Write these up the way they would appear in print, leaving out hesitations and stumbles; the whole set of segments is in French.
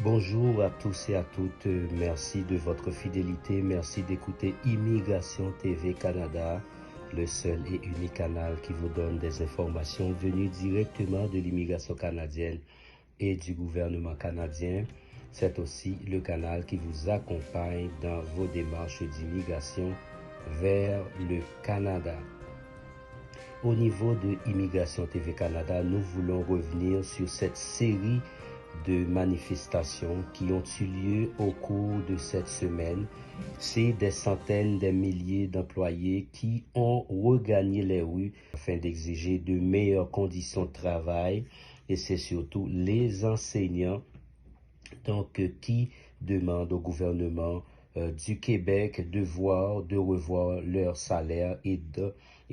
Bonjour à tous et à toutes, merci de votre fidélité, merci d'écouter Immigration TV Canada, le seul et unique canal qui vous donne des informations venues directement de l'immigration canadienne et du gouvernement canadien. C'est aussi le canal qui vous accompagne dans vos démarches d'immigration vers le Canada. Au niveau de Immigration TV Canada, nous voulons revenir sur cette série de manifestations qui ont eu lieu au cours de cette semaine. C'est des centaines, des milliers d'employés qui ont regagné les rues afin d'exiger de meilleures conditions de travail, et c'est surtout les enseignants qui demandent au gouvernement du Québec de revoir leur salaire et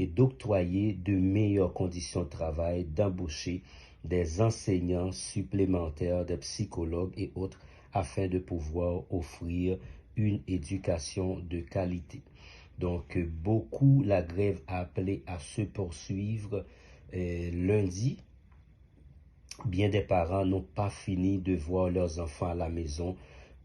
d'octroyer de meilleures conditions de travail, d'embaucher des enseignants supplémentaires, des psychologues et autres, afin de pouvoir offrir une éducation de qualité. Donc, la grève a appelé à se poursuivre lundi. Bien des parents n'ont pas fini de voir leurs enfants à la maison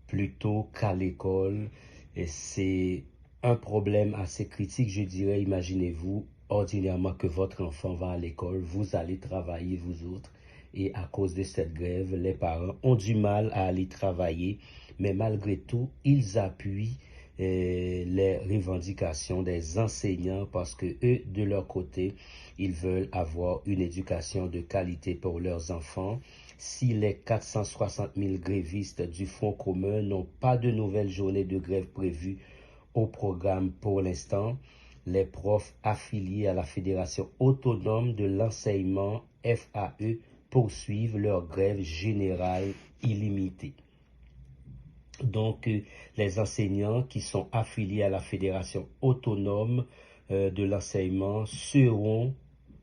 plutôt qu'à l'école. Et c'est un problème assez critique, je dirais. Imaginez-vous, ordinairement, que votre enfant va à l'école, vous allez travailler, vous autres, et à cause de cette grève, les parents ont du mal à aller travailler, mais malgré tout, ils appuient les revendications des enseignants parce que eux, de leur côté, ils veulent avoir une éducation de qualité pour leurs enfants. Si les 460 000 grévistes du Front commun n'ont pas de nouvelles journées de grève prévues au programme pour l'instant, les profs affiliés à la Fédération autonome de l'enseignement FAE poursuivent leur grève générale illimitée. Donc, les enseignants qui sont affiliés à la Fédération autonome de l'enseignement seront,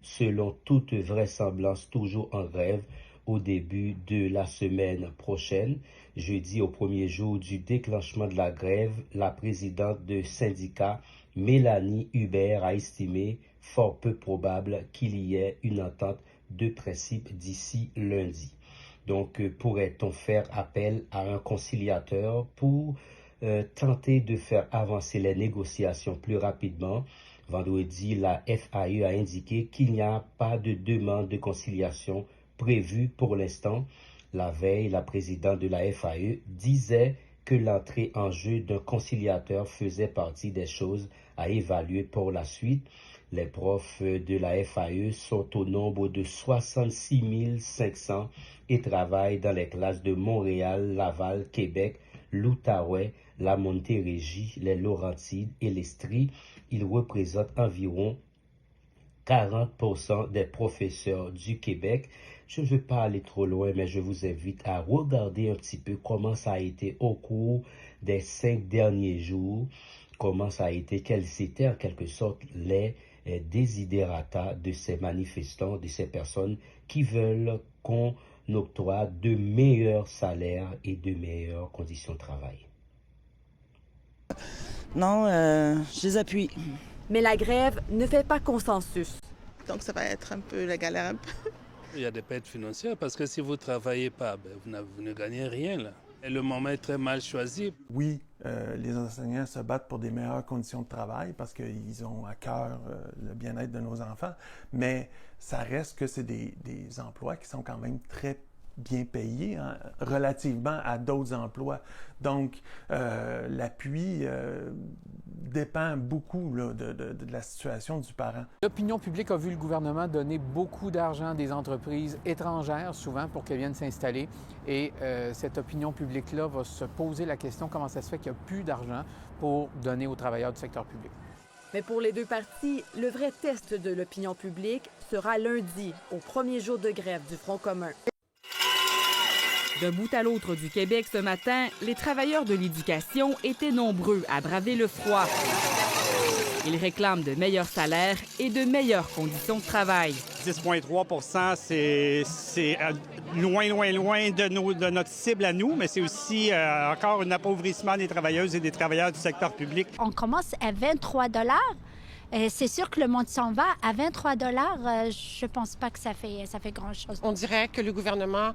selon toute vraisemblance, toujours en grève au début de la semaine prochaine. Jeudi, au premier jour du déclenchement de la grève, la présidente du syndicat, Mélanie Hubert, a estimé fort peu probable qu'il y ait une entente de principe d'ici lundi. Donc, pourrait-on faire appel à un conciliateur pour tenter de faire avancer les négociations plus rapidement? Vendredi, la FAE a indiqué qu'il n'y a pas de demande de conciliation prévue pour l'instant. La veille, la présidente de la FAE disait que l'entrée en jeu d'un conciliateur faisait partie des choses à évaluer pour la suite. Les profs de la FAE sont au nombre de 66 500 et travaillent dans les classes de Montréal, Laval, Québec, l'Outaouais, la Montérégie, les Laurentides et l'Estrie. Ils représentent environ 40% des professeurs du Québec. Je ne veux pas aller trop loin, mais je vous invite à regarder un petit peu comment ça a été au cours des 5 derniers jours, comment ça a été, quels étaient en quelque sorte les desiderata de ces manifestants, de ces personnes qui veulent qu'on octroie de meilleurs salaires et de meilleures conditions de travail. Non, je les appuie. Mais la grève ne fait pas consensus. Donc ça va être un peu la galère. Il y a des pertes financières parce que si vous ne travaillez pas, vous ne gagnez rien là. Et le moment est très mal choisi. Oui, les enseignants se battent pour des meilleures conditions de travail parce qu'ils ont à cœur le bien-être de nos enfants, mais ça reste que c'est des emplois qui sont quand même très bien payés hein, relativement à d'autres emplois. Donc, l'appui dépend beaucoup là, de la situation du parent. L'opinion publique a vu le gouvernement donner beaucoup d'argent à des entreprises étrangères, souvent, pour qu'elles viennent s'installer. Et cette opinion publique-là va se poser la question comment ça se fait qu'il n'y a plus d'argent pour donner aux travailleurs du secteur public. Mais pour les deux partis, le vrai test de l'opinion publique sera lundi, au premier jour de grève du Front commun. D'un bout à l'autre du Québec ce matin, les travailleurs de l'éducation étaient nombreux à braver le froid. Ils réclament de meilleurs salaires et de meilleures conditions de travail. 10,3 c'est loin de notre cible à nous, mais c'est aussi encore un appauvrissement des travailleuses et des travailleurs du secteur public. On commence à 23 $. C'est sûr que le monde s'en va. À 23 $, je pense pas que ça fait grand-chose. On dirait que le gouvernement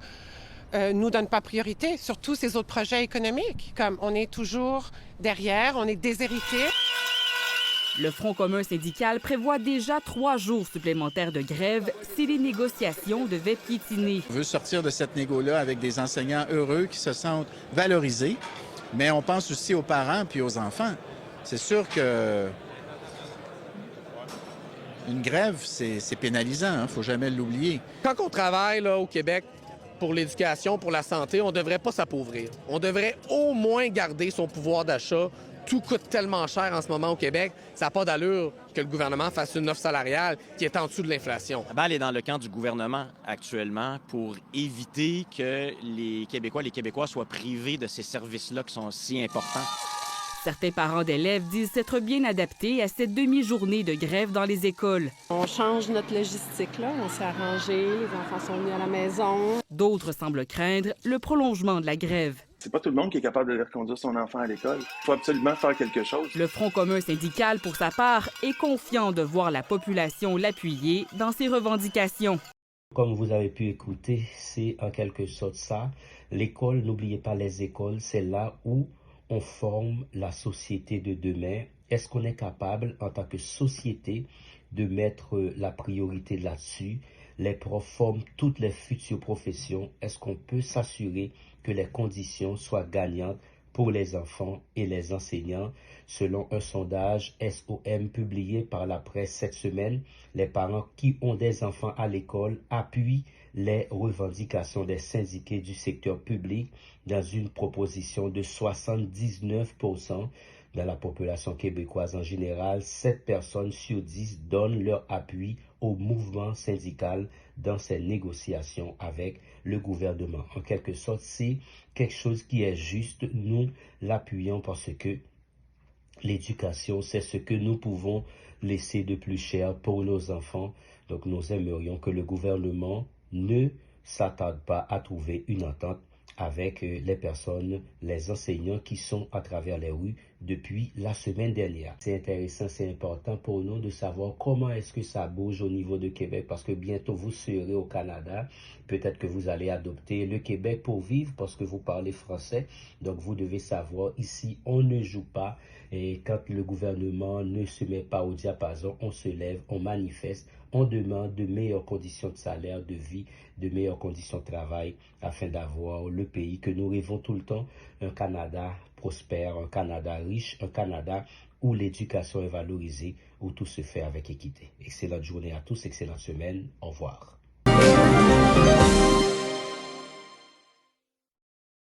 nous donne pas priorité sur tous ces autres projets économiques. Comme on est toujours derrière, on est déshérité. Le Front commun syndical prévoit déjà 3 jours supplémentaires de grève si les négociations devaient piétiner. On veut sortir de cette négo-là avec des enseignants heureux qui se sentent valorisés, mais on pense aussi aux parents puis aux enfants. C'est sûr que une grève, c'est pénalisant, il ne faut jamais l'oublier. Quand on travaille là, au Québec pour l'éducation, pour la santé, on ne devrait pas s'appauvrir. On devrait au moins garder son pouvoir d'achat. Tout coûte tellement cher en ce moment au Québec, ça n'a pas d'allure que le gouvernement fasse une offre salariale qui est en dessous de l'inflation. La balle est dans le camp du gouvernement actuellement pour éviter que les Québécois, les Québécois soient privés de ces services-là qui sont si importants. Certains parents d'élèves disent s'être bien adaptés à cette demi-journée de grève dans les écoles. On change notre logistique, là. On s'est arrangé, les enfants sont venus à la maison. D'autres semblent craindre le prolongement de la grève. C'est pas tout le monde qui est capable de reconduire son enfant à l'école. Il faut absolument faire quelque chose. Le Front commun syndical, pour sa part, est confiant de voir la population l'appuyer dans ses revendications. Comme vous avez pu écouter, c'est en quelque sorte ça. L'école, n'oubliez pas les écoles, c'est là où on forme la société de demain. Est-ce qu'on est capable, en tant que société, de mettre la priorité là-dessus? Les profs forment toutes les futures professions. Est-ce qu'on peut s'assurer que les conditions soient gagnantes pour les enfants et les enseignants? Selon un sondage SOM publié par la presse cette semaine, les parents qui ont des enfants à l'école appuient les revendications des syndiqués du secteur public dans une proposition de 79%. Dans la population québécoise en général, 7 personnes sur 10 donnent leur appui au mouvement syndical dans ces négociations avec le gouvernement. En quelque sorte, c'est quelque chose qui est juste. Nous l'appuyons parce que l'éducation, c'est ce que nous pouvons laisser de plus cher pour nos enfants. Donc nous aimerions que le gouvernement ne s'attarde pas à trouver une entente avec les personnes, les enseignants qui sont à travers les rues depuis la semaine dernière. C'est intéressant, c'est important pour nous de savoir comment est-ce que ça bouge au niveau de Québec, parce que bientôt vous serez au Canada. Peut-être que vous allez adopter le Québec pour vivre parce que vous parlez français. Donc vous devez savoir, ici on ne joue pas, et quand le gouvernement ne se met pas au diapason, on se lève, on manifeste, on demande de meilleures conditions de salaire, de vie, de meilleures conditions de travail afin d'avoir le pays que nous rêvons tout le temps, un Canada prospère, un Canada riche, un Canada où l'éducation est valorisée, où tout se fait avec équité. Excellente journée à tous, excellente semaine, au revoir.